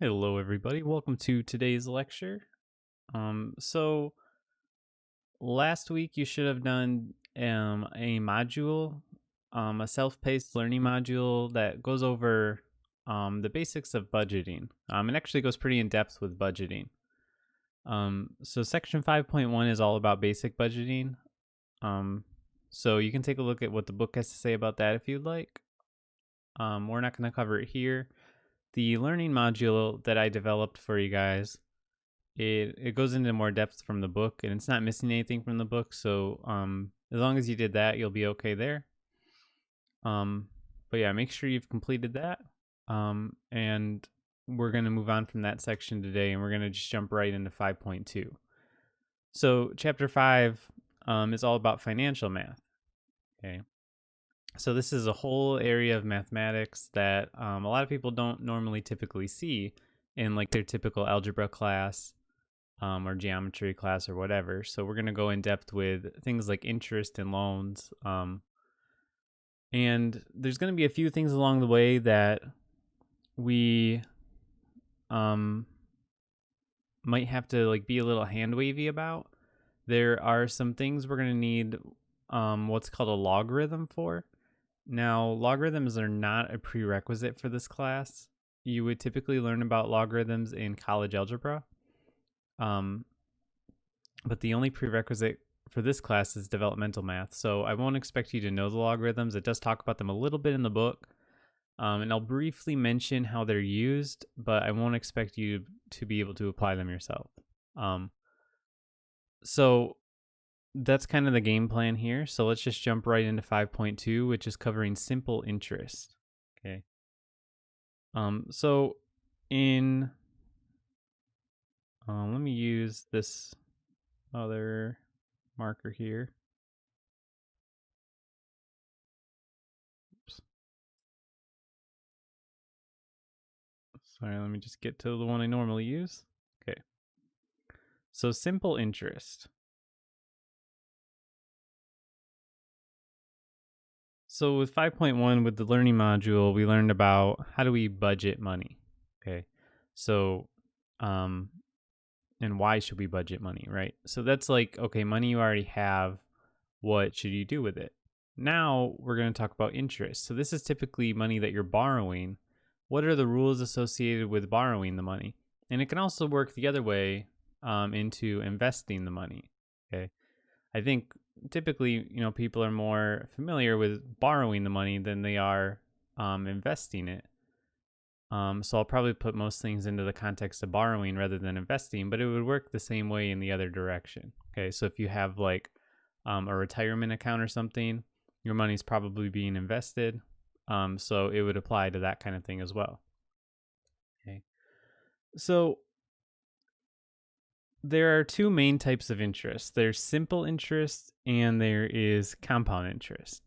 Hello, everybody. Welcome to today's lecture. So last week you should have done a module, a self-paced learning module that goes over the basics of budgeting. It actually goes pretty in depth with budgeting. So section 5.1 is all about basic budgeting. So you can take a look at what the book has to say about that if you'd like. We're not going to cover it here. The learning module that I developed for you guys, it goes into more depth from the book, and it's not missing anything from the book. So as long as you did that, you'll be okay there. But yeah, make sure you've completed that. And we're going to move on from that section today, and we're going to just jump right into 5.2. So chapter 5 is all about financial math. Okay. So this is a whole area of mathematics that a lot of people don't normally typically see in like their typical algebra class or geometry class or whatever. So we're going to go in depth with things like interest and loans. And there's going to be a few things along the way that we might have to like be a little hand wavy about. There are some things we're going to need what's called a logarithm for. Now, logarithms are not a prerequisite for this class. You would typically learn about logarithms in college algebra. But the only prerequisite for this class is developmental math. So I won't expect you to know the logarithms. It does talk about them a little bit in the book. And I'll briefly mention how they're used, but I won't expect you to be able to apply them yourself. So that's kind of the game plan here. So let's just jump right into 5.2, which is covering simple interest. Okay. So in, let me use this other marker here. Oops. Sorry, let me just get to the one I normally use. Okay. So simple interest. So with 5.1, with the learning module, we learned about how do we budget money. Okay. So, and why should we budget money, right? So that's like, okay, money you already have, what should you do with it? Now we're going to talk about interest. So this is typically money that you're borrowing. What are the rules associated with borrowing the money? And it can also work the other way into investing the money. Okay. I think typically, people are more familiar with borrowing the money than they are investing it. So I'll probably put most things into the context of borrowing rather than investing, but it would work the same way in the other direction. Okay, so if you have like a retirement account or something, your money's probably being invested. So it would apply to that kind of thing as well. Okay, so there are two main types of interest. There's simple interest and there is compound interest.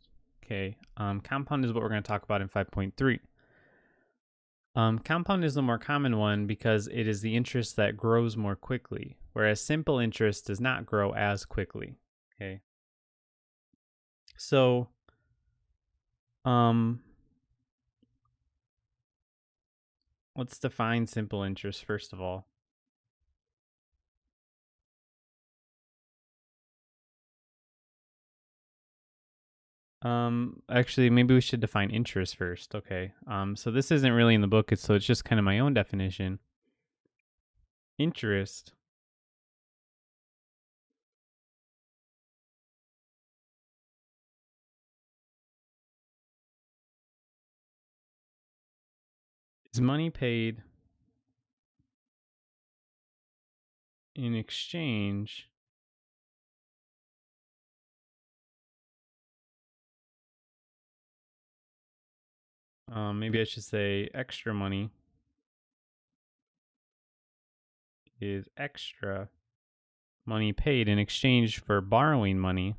Okay, compound is what we're going to talk about in 5.3. Compound is the more common one because it is the interest that grows more quickly, whereas simple interest does not grow as quickly. Okay. So, let's define simple interest first of all. Actually, maybe we should define interest first. Okay. So this isn't really in the book, so it's just kind of my own definition. Interest is money paid in exchange maybe I should say extra money is extra money paid in exchange for borrowing money.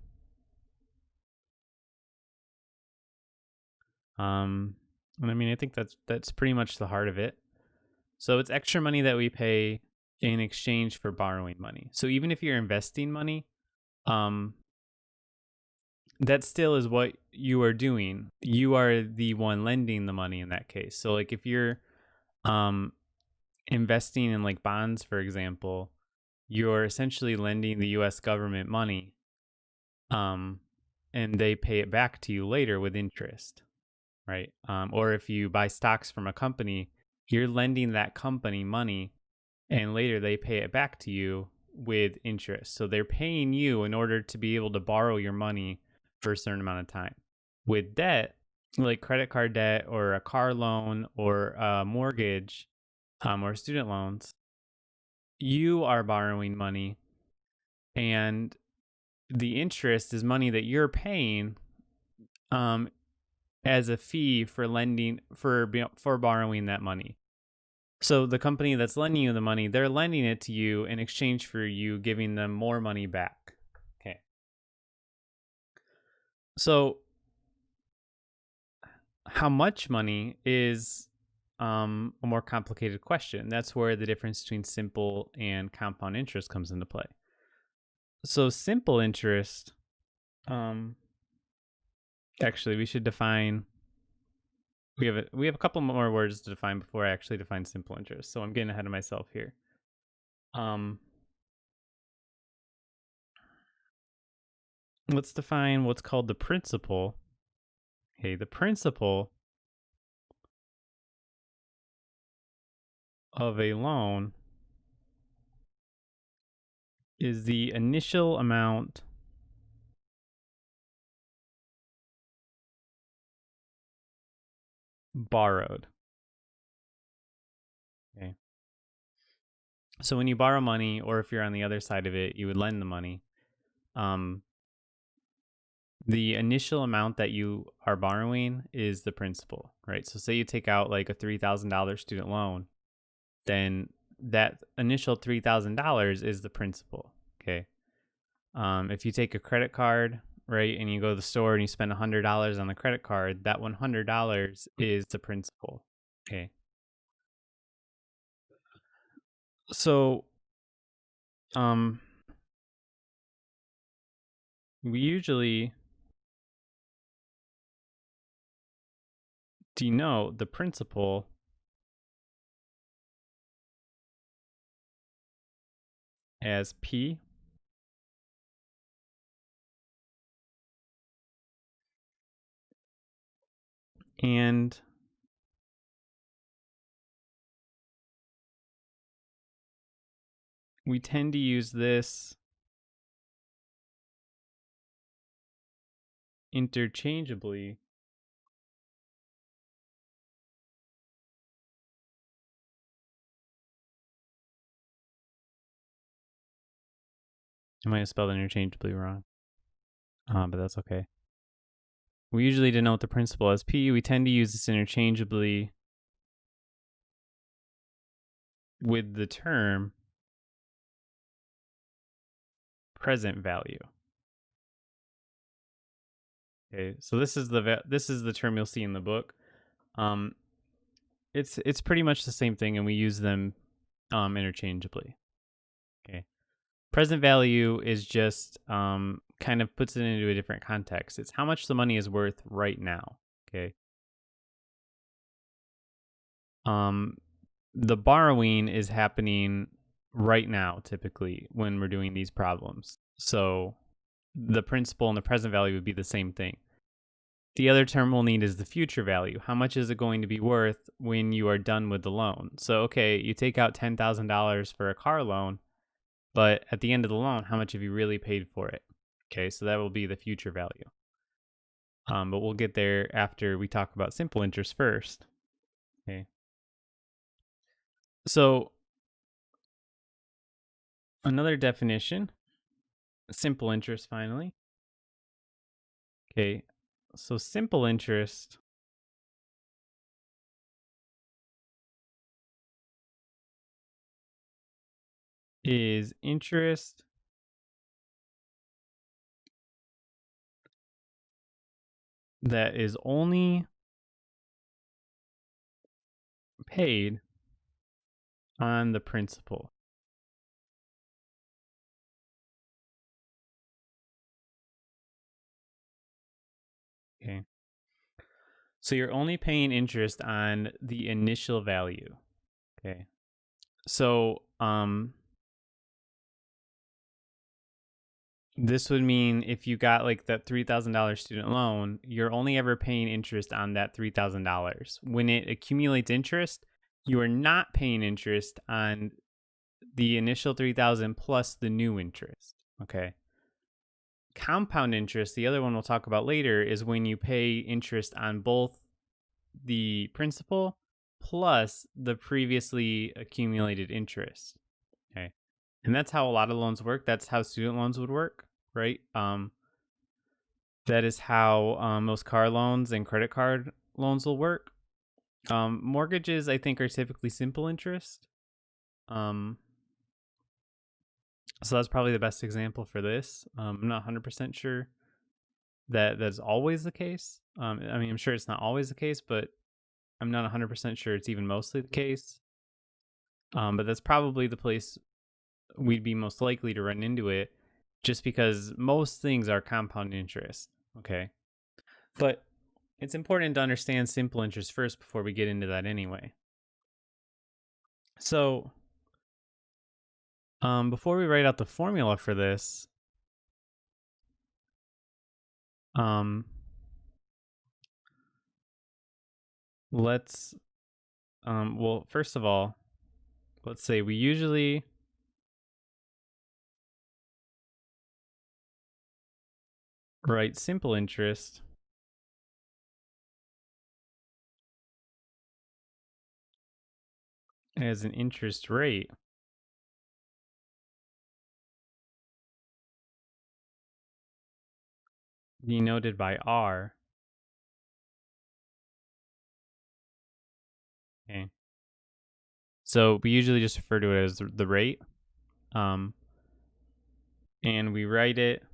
And I mean, I think that's pretty much the heart of it. So it's extra money that we pay in exchange for borrowing money. So even if you're investing money, that still is what you are doing. You are the one lending the money in that case. So like if you're investing in like bonds, for example, you're essentially lending the US government money, um, and they pay it back to you later with interest, right? Or if you buy stocks from a company, you're lending that company money and later they pay it back to you with interest. So they're paying you in order to be able to borrow your money for a certain amount of time. With debt, like credit card debt or a car loan or a mortgage, or student loans, you are borrowing money and the interest is money that you're paying, um, as a fee for lending for borrowing that money. So the company that's lending you the money, they're lending it to you in exchange for you giving them more money back. Okay. So how much money is a more complicated question. That's where the difference between simple and compound interest comes into play. So simple interest, um actually we should define we have a couple more words to define before I actually define simple interest. So I'm getting ahead of myself here. Um let's define what's called the principal. Okay, the principal of a loan is the initial amount borrowed. Okay. So when you borrow money, or if you're on the other side of it, you would lend the money. Um, the initial amount that you are borrowing is the principal, right? So say you take out like a $3,000 student loan, then that initial $3,000 is the principal. Okay. If you take a credit card, right, and you go to the store and you spend $100 on the credit card, that $100 is the principal. Okay. So, um, we usually denote the principal as P, and we tend to use this interchangeably I might have spelled interchangeably wrong, but that's okay. We usually denote the principal as P. We tend to use this interchangeably with the term present value. Okay, so this is the term you'll see in the book. Um, it's pretty much the same thing, and we use them interchangeably. Okay, present value is just kind of puts it into a different context. It's how much the money is worth right now. Okay. Um, the borrowing is happening right now, typically when we're doing these problems. So the principal and the present value would be the same thing. The other term we'll need is the future value. How much is it going to be worth when you are done with the loan? So, okay, you take out $10,000 for a car loan, but at the end of the loan, how much have you really paid for it? Okay, so that will be the future value. But we'll get there after we talk about simple interest first. Okay. So, another definition, simple interest finally. Okay. So, simple interest is interest that is only paid on the principal. Okay. So you're only paying interest on the initial value. Okay. So this would mean if you got like that $3,000 student loan, you're only ever paying interest on that $3,000. When it accumulates interest, you are not paying interest on the initial 3,000 plus the new interest. Okay. Compound interest, the other one we'll talk about later, is when you pay interest on both the principal plus the previously accumulated interest. Okay. And that's how a lot of loans work. That's how student loans would work, right? That is how most car loans and credit card loans will work. Mortgages, I think, are typically simple interest. So that's probably the best example for this. I'm not 100% sure that that's always the case. I mean, I'm sure it's not always the case, but I'm not 100% sure it's even mostly the case. But that's probably the place we'd be most likely to run into it, just because most things are compound interest. Okay. But it's important to understand simple interest first before we get into that anyway. So, before we write out the formula for this, let's, well, first of all, let's say we usually write simple interest as an interest rate denoted by R. Okay. So we usually just refer to it as the rate. And we write it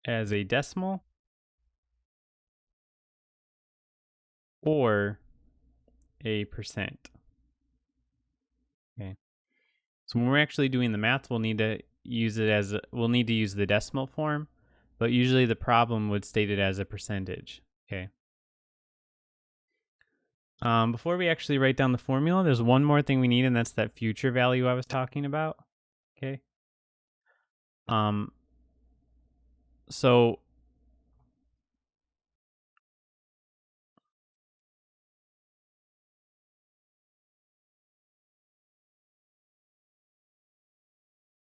as a decimal or a percent. Okay. So when we're actually doing the math, we'll need to use the decimal form, but usually the problem would state it as a percentage. Okay. Before we actually write down the formula, there's one more thing we need, and that's that future value I was talking about. Okay. So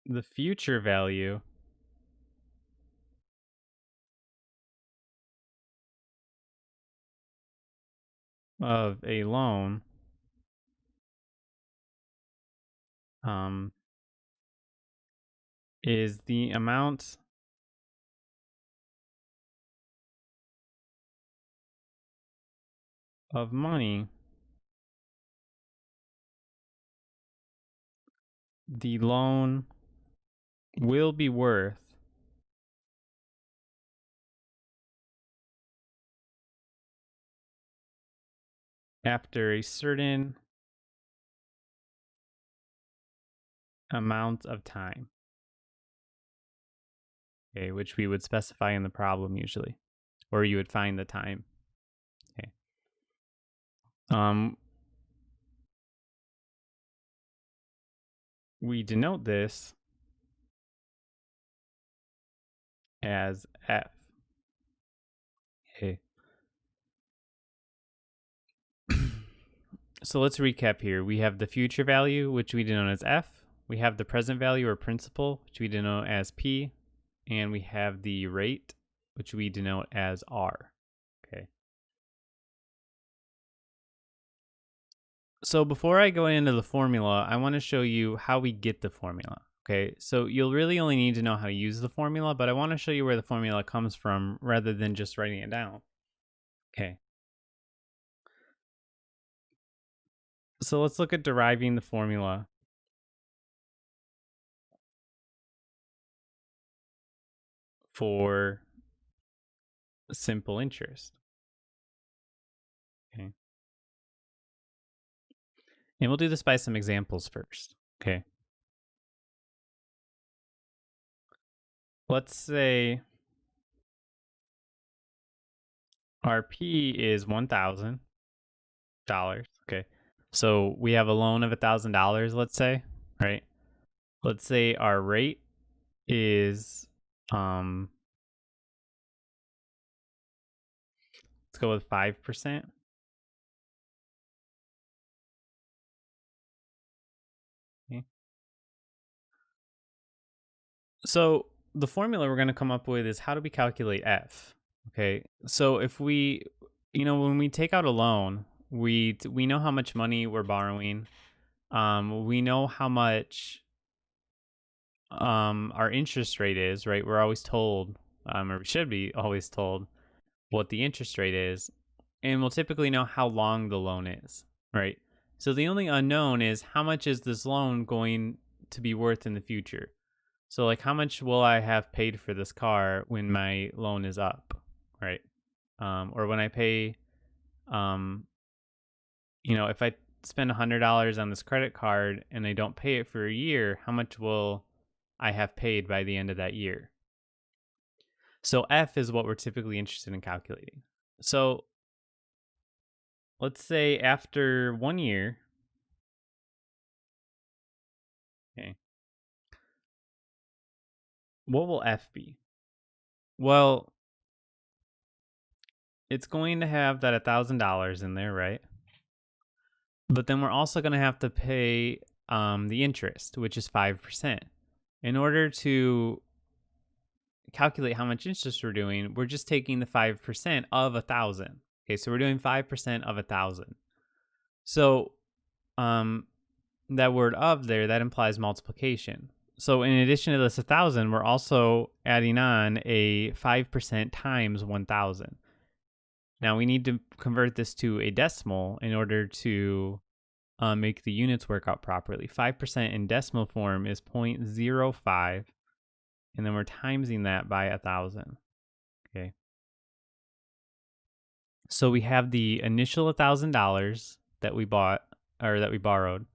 the future value of a loan is the amount of money the loan will be worth after a certain amount of time. Okay, which we would specify in the problem usually, or you would find the time. Okay. We denote this as F. Okay. So let's recap here. We have the future value, which we denote as F. We have the present value or principal, which we denote as P. And we have the rate, which we denote as R. Okay. So before I go into the formula, I want to show you how we get the formula. Okay, so you'll really only need to know how to use the formula, but I want to show you where the formula comes from rather than just writing it down. Okay. So let's look at deriving the formula for simple interest. Okay. And we'll do this by some examples first. Okay. Let's say Our P is $1,000. Okay. So we have a loan of $1,000, let's say, right? Let's say our rate is let's go with 5%. Okay. So the formula we're going to come up with is how do we calculate F? Okay. So if we, when we take out a loan, we know how much money we're borrowing. We know how much our interest rate is, right? We're always told, or we should be always told what the interest rate is, and we'll typically know how long the loan is, right? So the only unknown is how much is this loan going to be worth in the future? So like how much will I have paid for this car when my loan is up, right? Or when I pay, um, if I spend $100 on this credit card and I don't pay it for a year, how much will I have paid by the end of that year? So F is what we're typically interested in calculating. So let's say after 1 year, okay, what will F be? Well, it's going to have that $1,000 in there, right? But then we're also going to have to pay the interest, which is 5%. In order to calculate how much interest we're doing, we're just taking the 5% of 1,000. Okay, so we're doing 5% of 1,000. So that word of there, that implies multiplication. So in addition to this 1,000, we're also adding on a 5% times 1,000. Now we need to convert this to a decimal in order to make the units work out properly. 5% in decimal form is 0.05, and then we're timesing that by 1,000. Okay. So we have the initial $1,000 that we bought or that we borrowed,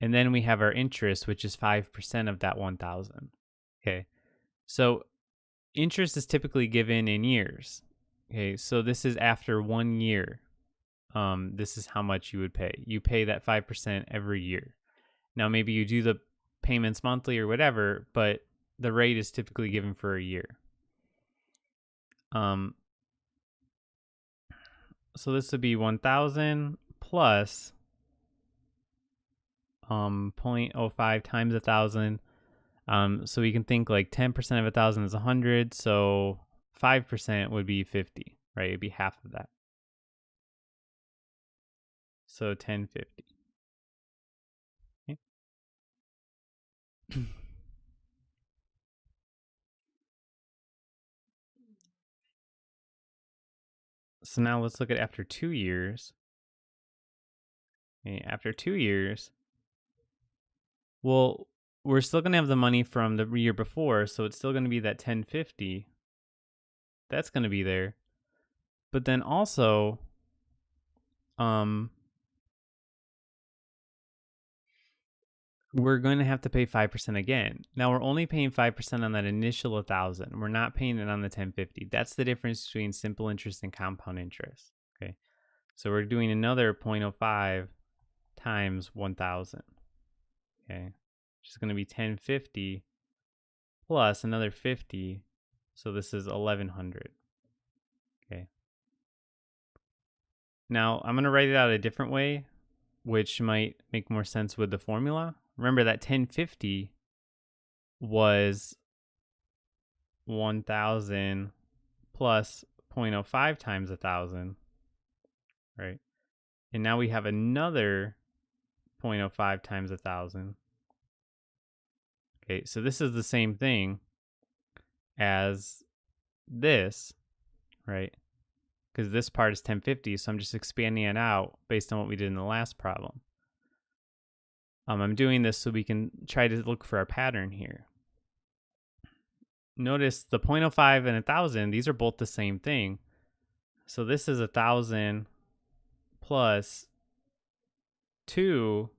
and then we have our interest, which is 5% of that 1,000. Okay. So interest is typically given in years. Okay. So this is after 1 year. This is how much you would pay. You pay that 5% every year. Now, maybe you do the payments monthly or whatever, but the rate is typically given for a year. So this would be 1,000 plus 0.05 times 1,000. So we can think like 10% of 1,000 is 100. So 5% would be 50, right? It'd be half of that. So 1050. Okay. So now let's look at after 2 years. Okay, after 2 years, well, we're still going to have the money from the year before, so it's still going to be that 1050. That's going to be there. But then also, we're going to have to pay 5% again. Now we're only paying 5% on that initial 1,000. We're not paying it on the 1050. That's the difference between simple interest and compound interest. Okay. So we're doing another 0.05 times 1,000. Okay. Which is going to be 1050 plus another 50. So this is 1,100. Okay. Now I'm going to write it out a different way, which might make more sense with the formula. Remember that 1050 was 1,000 plus 0.05 times 1,000, right? And now we have another 0.05 times 1,000. Okay, so this is the same thing as this, right? Because this part is 1050, so I'm just expanding it out based on what we did in the last problem. I'm doing this so we can try to look for a pattern here. Notice the 0.05 and 1,000, these are both the same thing. So this is 1,000 plus 2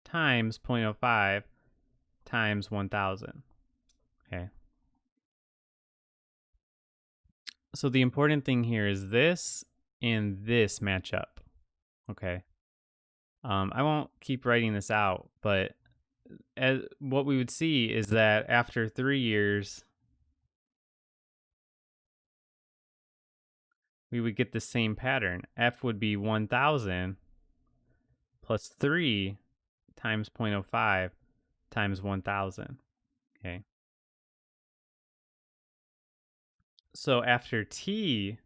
times 0.05 times 1,000. Okay. So the important thing here is this and this match up. Okay. I won't keep writing this out, but what we would see is that after 3 years, we would get the same pattern. F would be 1,000 plus 3 times 0.05 times 1,000. Okay. So after T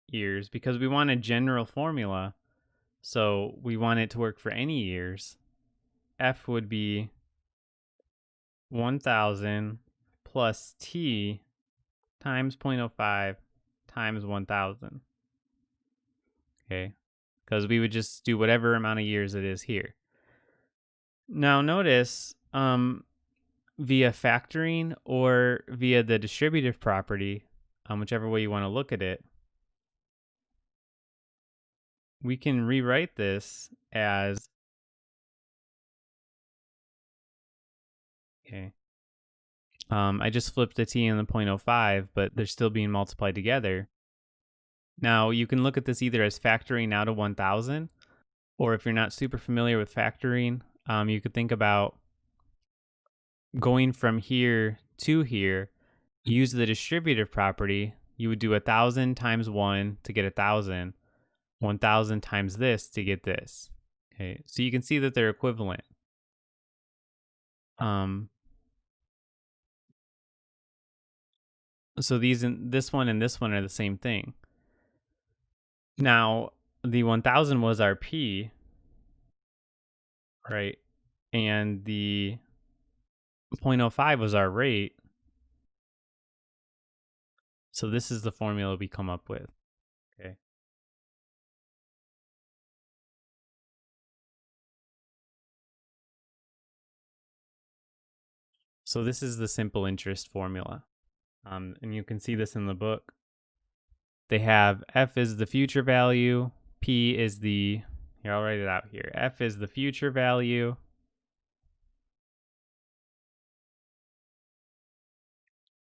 years, because we want a general formula, so we want it to work for any years, F would be 1,000 plus T times 0.05 times 1,000. Okay. Because we would just do whatever amount of years it is here. Now notice, via factoring or via the distributive property, whichever way you want to look at it, we can rewrite this as, okay, I just flipped the T and the 0.05, but they're still being multiplied together. Now you can look at this either as factoring out of 1,000, or if you're not super familiar with factoring, you could think about going from here to here, use the distributive property. You would do 1,000 times 1 to get 1,000, 1,000 times this to get this. Okay, so you can see that they're equivalent. So this one and this one are the same thing. Now, the 1,000 was our P, right? And the 0.05 was our rate. So this is the formula we come up with. Okay. So this is the simple interest formula. And you can see this in the book. They have F is the future value, P is the, here, I'll write it out here. F is the future value,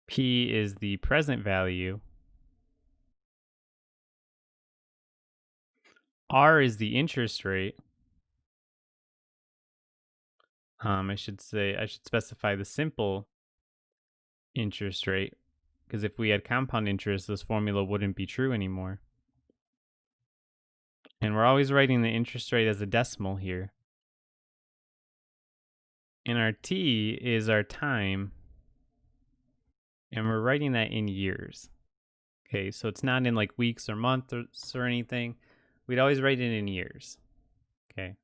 P is the present value, R is the interest rate. I should specify the simple interest rate, because if we had compound interest, this formula wouldn't be true anymore. And we're always writing the interest rate as a decimal here. And our T is our time, and we're writing that in years. Okay, so it's not in like weeks or months or anything. We'd always write it in years. Okay.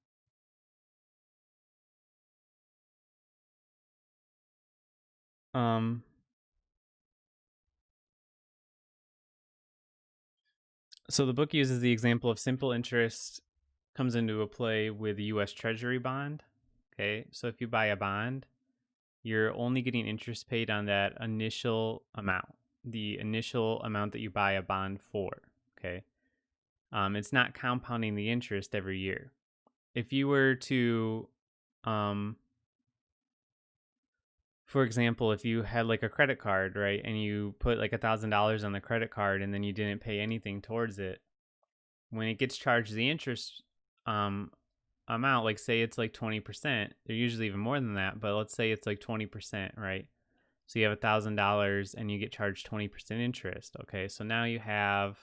So the book uses the example of simple interest comes into a play with the U.S. Treasury bond. Okay, so if you buy a bond, you're only getting interest paid on that initial amount, the initial amount that you buy a bond for. Okay, it's not compounding the interest every year. If you were to, for example, if you had like a credit card, right, and you put like $1,000 on the credit card and then you didn't pay anything towards it, when it gets charged the interest amount, like say it's like 20%, they're usually even more than that, but let's say it's like 20%, right? So you have $1,000 and you get charged 20% interest. Okay, so now you have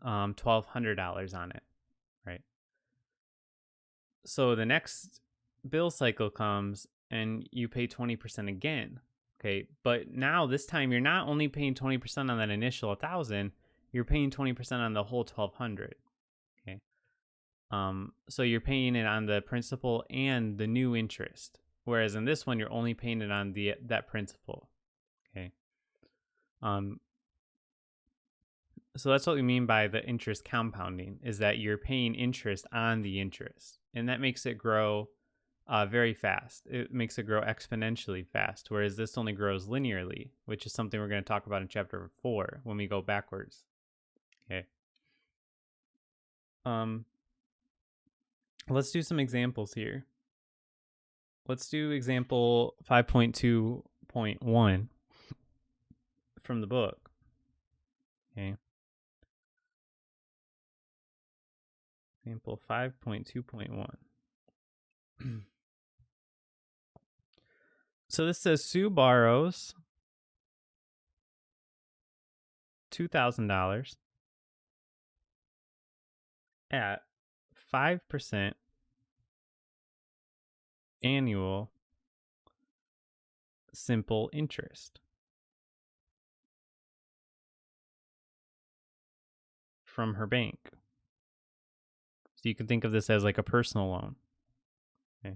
$1,200 on it, right? So the next bill cycle comes and you pay 20% again. Okay, but now this time you're not only paying 20% on that initial 1,000, you're paying 20% on the whole 1,200. Okay. So you're paying it on the principal and the new interest, whereas in this one you're only paying it on that principal. Okay. So that's what we mean by the interest compounding, is that you're paying interest on the interest, and that makes it grow very fast. It makes it grow exponentially fast, whereas this only grows linearly, which is something we're going to talk about in chapter 4 when we go backwards. Okay. Let's do some examples here. Let's do example 5.2.1 from the book. Okay. Example 5.2.1. So this says Sue borrows $2,000 at 5% annual simple interest from her bank. So you can think of this as like a personal loan. Okay.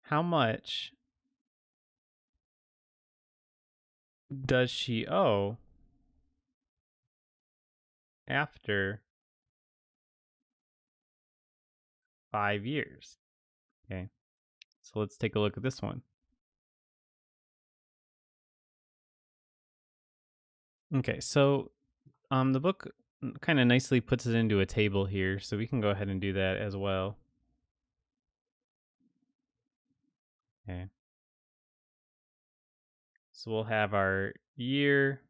How much does she owe after 5 years? Okay. So let's take a look at this one. Okay, so the book kind of nicely puts it into a table here, so we can go ahead and do that as well. Okay. So we'll have our year,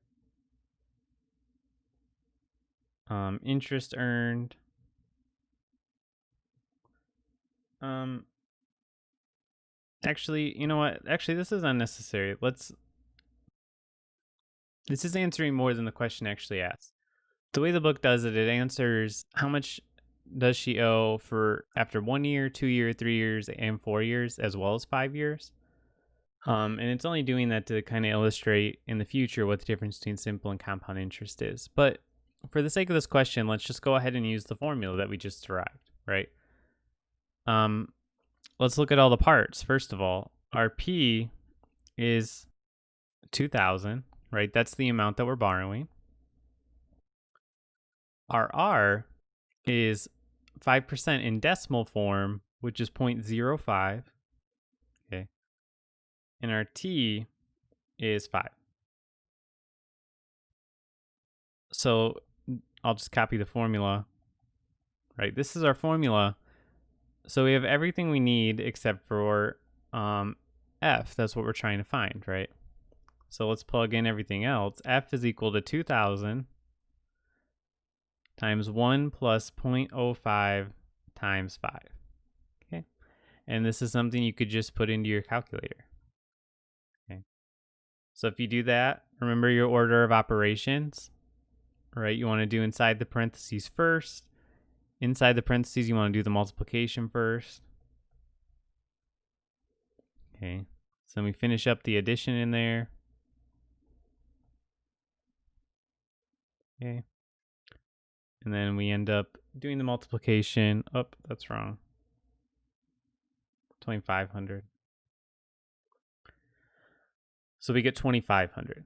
interest earned. Actually, you know what? Actually, this is unnecessary. This is answering more than the question actually asks. The way the book does it, it answers how much does she owe for after 1 year, 2 year, 3 years, and 4 years, as well as 5 years. And it's only doing that to kind of illustrate in the future what the difference between simple and compound interest is. But for the sake of this question, let's just go ahead and use the formula that we just derived, right? Let's look at all the parts. First of all, our P is 2,000, right? That's the amount that we're borrowing. Our R is 5% in decimal form, which is 0.05. Okay. And our T is 5. So I'll just copy the formula, right? This is our formula. So we have everything we need except for F. That's what we're trying to find, right? So let's plug in everything else. F is equal to 2,000 times 1 plus 0.05 times 5. Okay. And this is something you could just put into your calculator. Okay. So if you do that, remember your order of operations, right? You want to do inside the parentheses first. Inside the parentheses, you want to do the multiplication first. Okay. So then we finish up the addition in there. Okay. And then we end up doing the multiplication. Oh, that's wrong. 2,500. So we get 2,500.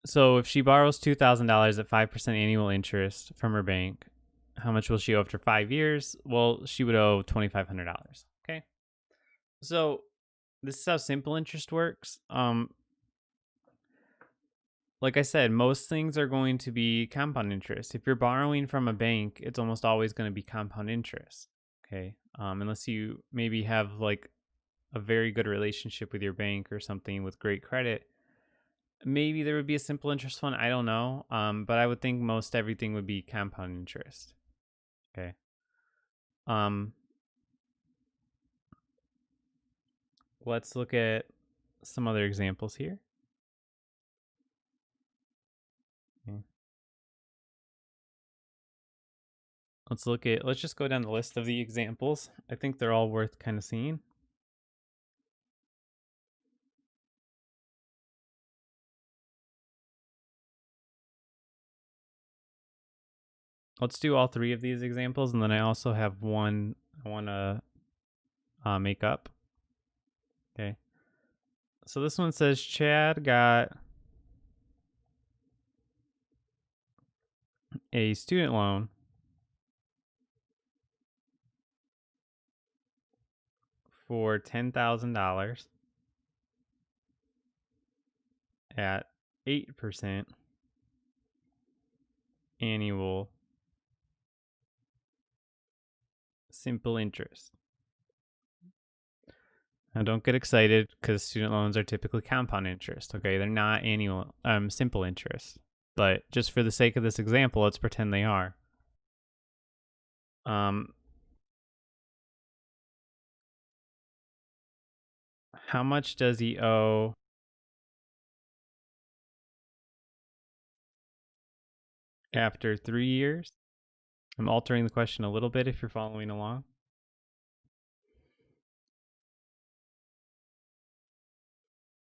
So if she borrows $2,000 at 5% annual interest from her bank, how much will she owe after 5 years? Well, she would owe $2,500. Okay. So this is how simple interest works. Like I said, most things are going to be compound interest. If you're borrowing from a bank, it's almost always going to be compound interest. Okay. Unless you maybe have like a very good relationship with your bank or something with great credit, maybe there would be a simple interest one. I don't know. But I would think most everything would be compound interest. Okay. Let's look at some other examples here. Okay. Let's just go down the list of the examples. I think they're all worth kind of seeing. Let's do all 3 of these examples, and then I also have one I want to make up. Okay. So this one says Chad got a student loan for $10,000 at 8% annual simple interest. Now don't get excited because student loans are typically compound interest. Okay, they're not annual, simple interest. But just for the sake of this example, let's pretend they are. How much does he owe after 3 years? I'm altering the question a little bit if you're following along.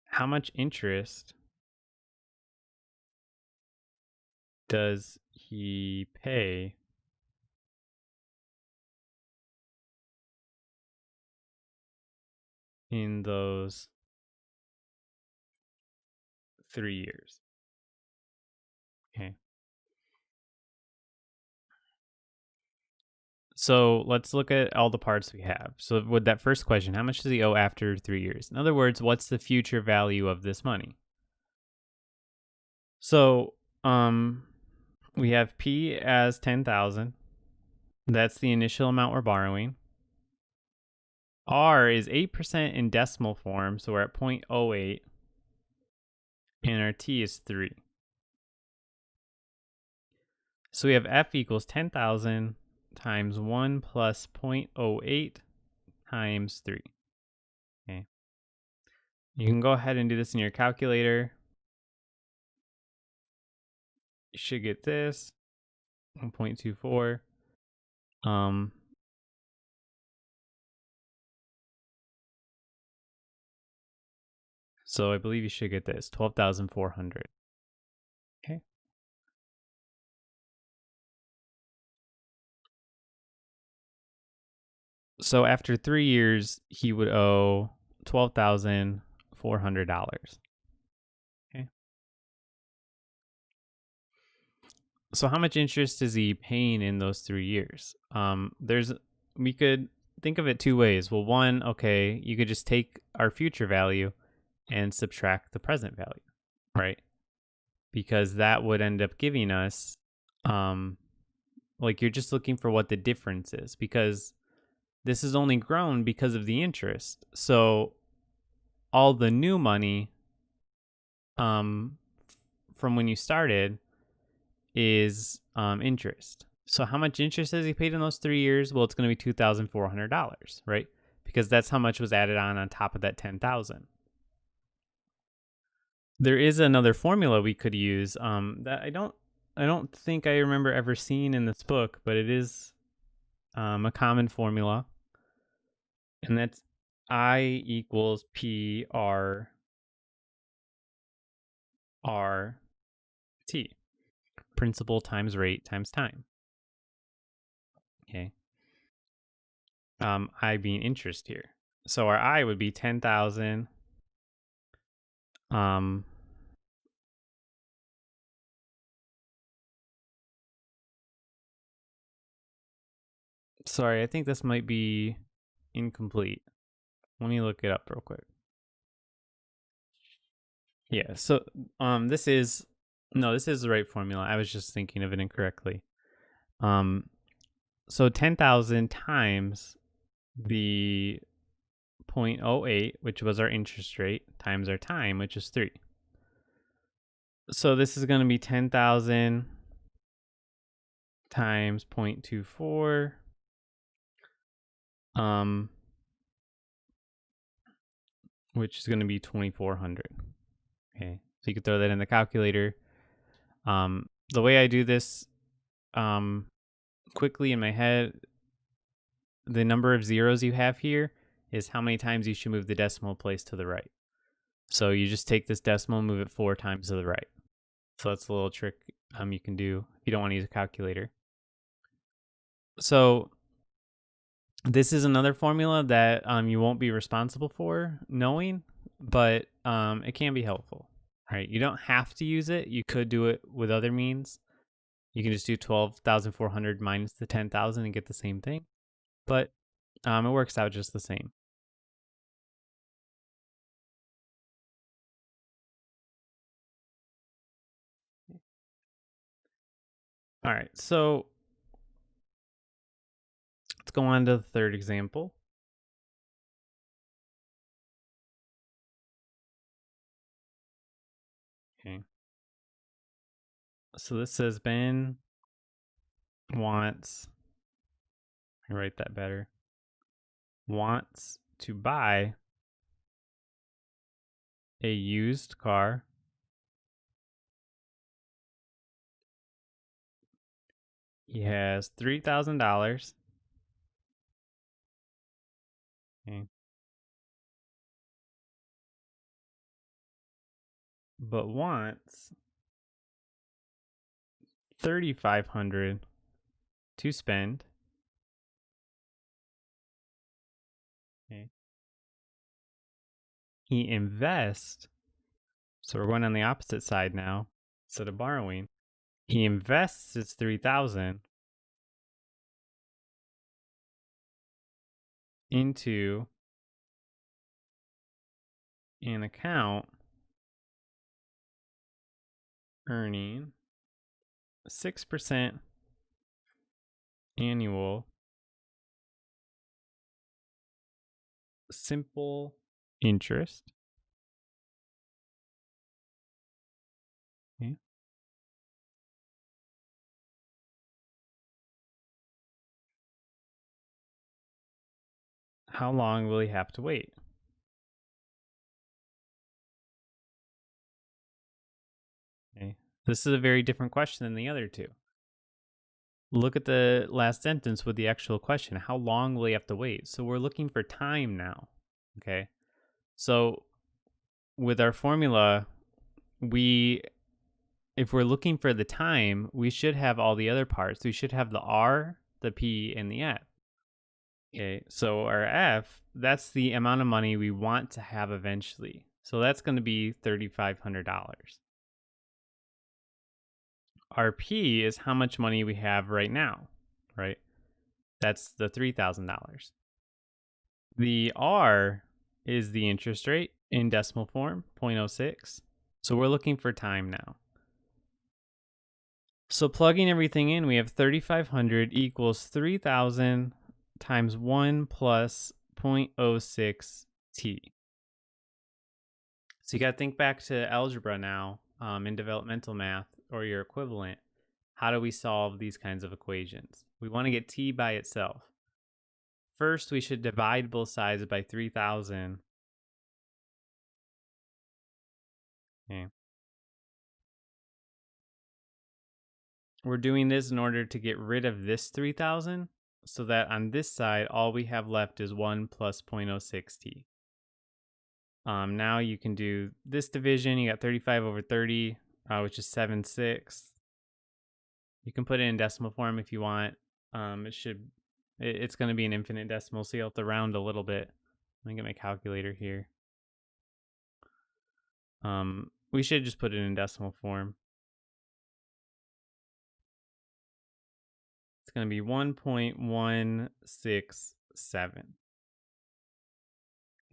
How much interest does he pay in those 3 years? Okay. So let's look at all the parts we have. So with that first question, how much does he owe after 3 years? In other words, what's the future value of this money? So, we have P as 10,000. That's the initial amount we're borrowing. R is 8% in decimal form, so we're at 0.08, and our T is 3. So we have F equals 10,000 times 1 plus 0.08 times 3. Okay. You can go ahead and do this in your calculator. You should get this 1.24. So I believe you should get this 12,400. Okay. So after 3 years, he would owe $12,400. Okay. So how much interest is he paying in those 3 years? We could think of it two ways. Well, one, okay, you could just take our future value and subtract the present value, right? Because that would end up giving us, like, you're just looking for what the difference is, because this is only grown because of the interest. So all the new money, from when you started is interest. So how much interest has he paid in those 3 years? Well, it's going to be $2,400, right? Because that's how much was added on top of that 10,000. There is another formula we could use that I don't think I remember ever seeing in this book, but it is a common formula, and that's I equals P R R T, principal times rate times time. Okay. I being interest here. So our I would be 10,000. Sorry, I think this might be incomplete. Let me look it up real quick. Yeah, so this is the right formula. I was just thinking of it incorrectly. So 10,000 times the 0.08, which was our interest rate, times our time, which is 3. So this is going to be 10,000 times 0.24, which is going to be 2,400. Okay, so you can throw that in the calculator. The way I do this quickly in my head, the number of zeros you have here is how many times you should move the decimal place to the right. So you just take this decimal, move it 4 times to the right. So that's a little trick you can do if you don't want to use a calculator. So this is another formula that you won't be responsible for knowing, but it can be helpful. Right? You don't have to use it. You could do it with other means. You can just do 12,400 minus the 10,000 and get the same thing. But it works out just the same. All right, so let's go on to the third example. Okay. So this says Ben wants, I write that better, wants to buy a used car. He has $3,000. Okay. But wants 3,500 to spend. Okay. He invests. So we're going on the opposite side now. Instead of borrowing, he invests his 3,000 into an account earning 6% annual simple interest. Okay. How long will he have to wait? Okay. This is a very different question than the other two. Look at the last sentence with the actual question. How long will he have to wait? So we're looking for time now. Okay. So with our formula, if we're looking for the time, we should have all the other parts. We should have the R, the P, and the F. Okay, so our F, that's the amount of money we want to have eventually. So that's going to be $3,500. Our P is how much money we have right now, right? That's the $3,000. The R is the interest rate in decimal form, 0.06. So we're looking for time now. So plugging everything in, we have 3,500 equals 3,000 times 1 plus 0.06 t. So you got to think back to algebra now in developmental math or your equivalent. How do we solve these kinds of equations? We want to get t by itself. First, we should divide both sides by 3,000. Okay. We're doing this in order to get rid of this 3,000 so that on this side, all we have left is 1 plus 0.06 t. Now you can do this division. You got 35 over 30, which is 7/6. You can put it in decimal form if you want. It's going to be an infinite decimal, so you'll have to round a little bit. Let me get my calculator here. We should just put it in decimal form. It's going to be 1.167.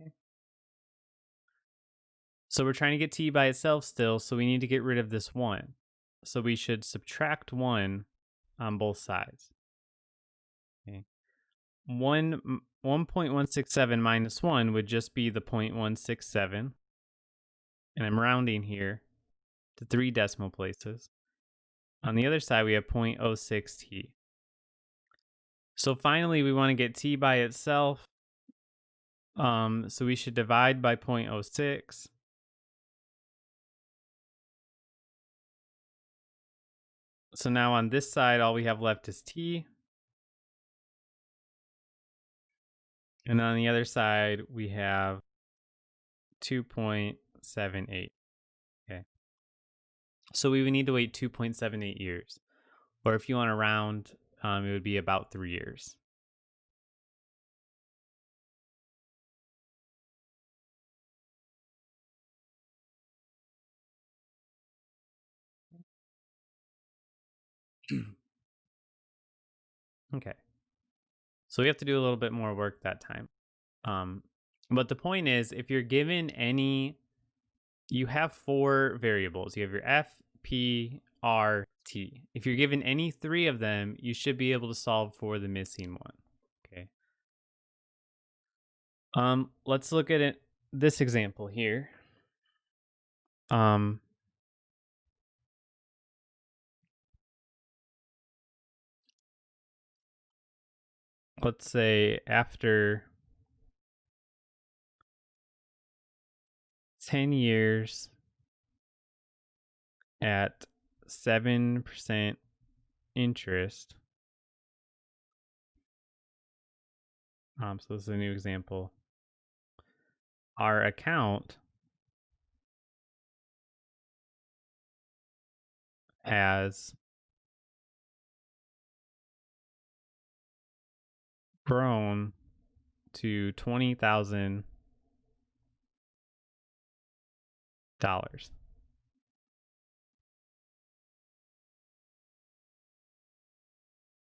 Okay. So we're trying to get t by itself still, so we need to get rid of this 1. So we should subtract 1 on both sides. Okay. 1.167 minus 1 would just be the 0.167. And I'm rounding here to 3 decimal places. On the other side, we have 0.06 t. So finally, we want to get t by itself. So we should divide by 0.06. So now on this side, all we have left is t. And on the other side, we have 2.78. Okay. So we would need to wait 2.78 years. Or if you want to round, it would be about 3 years. Okay. So we have to do a little bit more work that time. But the point is, if you're given you have 4 variables. You have your F, P, R, T. If you're given any 3 of them, you should be able to solve for the missing one. Okay. Let's look at this example here. let's say after 10 years at 7% interest. So this is a new example. Our account has grown to $20,000.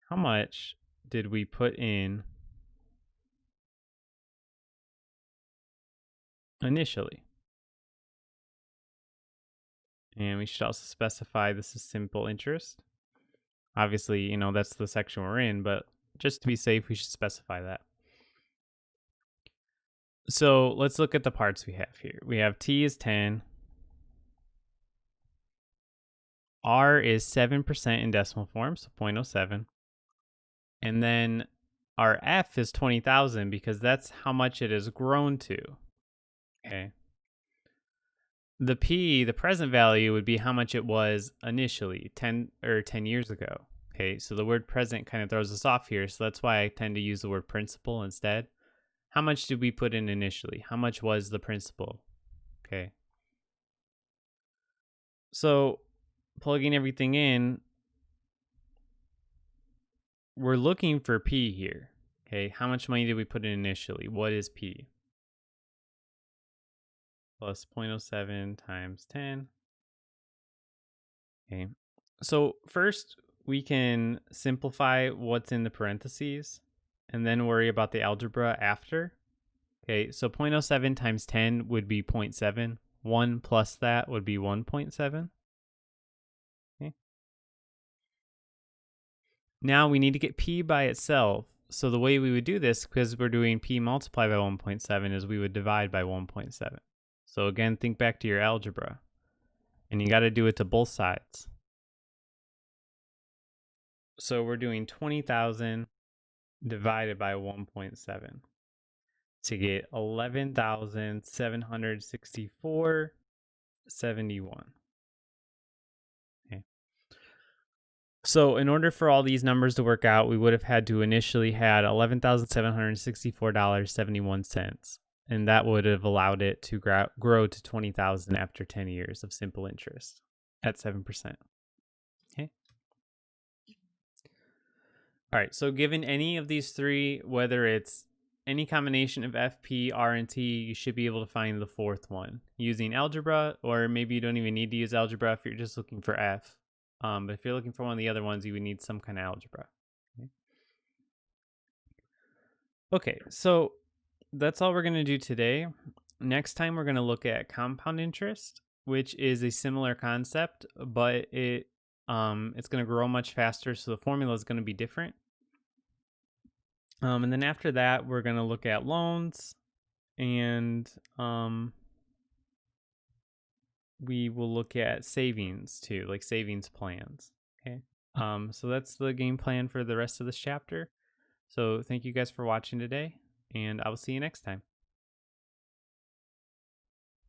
How much did we put in initially? And we should also specify this is simple interest. Obviously, that's the section we're in, but just to be safe, we should specify that. So let's look at the parts we have here. We have T is 10. R is 7% in decimal form, so 0.07. And then our F is 20,000 because that's how much it has grown to. Okay. The P, the present value, would be how much it was initially, 10 years ago. Okay, so the word present kind of throws us off here, so that's why I tend to use the word principal instead. How much did we put in initially? How much was the principal? Okay. So plugging everything in, we're looking for P here. Okay, how much money did we put in initially? What is P? Plus 0.07 times 10. Okay, so first we can simplify what's in the parentheses and then worry about the algebra after. Okay, so 0.07 times 10 would be 0.7. 1 plus that would be 1.7. Okay. Now we need to get P by itself. So the way we would do this, because we're doing P multiplied by 1.7, is we would divide by 1.7. So again, think back to your algebra. And you got to do it to both sides. So we're doing 20,000 divided by 1.7 to get 11,764.71. Okay. So in order for all these numbers to work out, we would have had to initially had $11,764.71. And that would have allowed it to grow to 20,000 after 10 years of simple interest at 7%. Okay. All right. So given any of these three, whether it's any combination of FP, R, and T, you should be able to find the fourth one using algebra, or maybe you don't even need to use algebra if you're just looking for F. But if you're looking for one of the other ones, you would need some kind of algebra. Okay, so that's all we're going to do today. Next time, we're going to look at compound interest, which is a similar concept, but it's going to grow much faster, so the formula is going to be different. And then after that, we're going to look at loans, and we will look at savings too, like savings plans. Okay. So that's the game plan for the rest of this chapter. So thank you guys for watching today, and I will see you next time.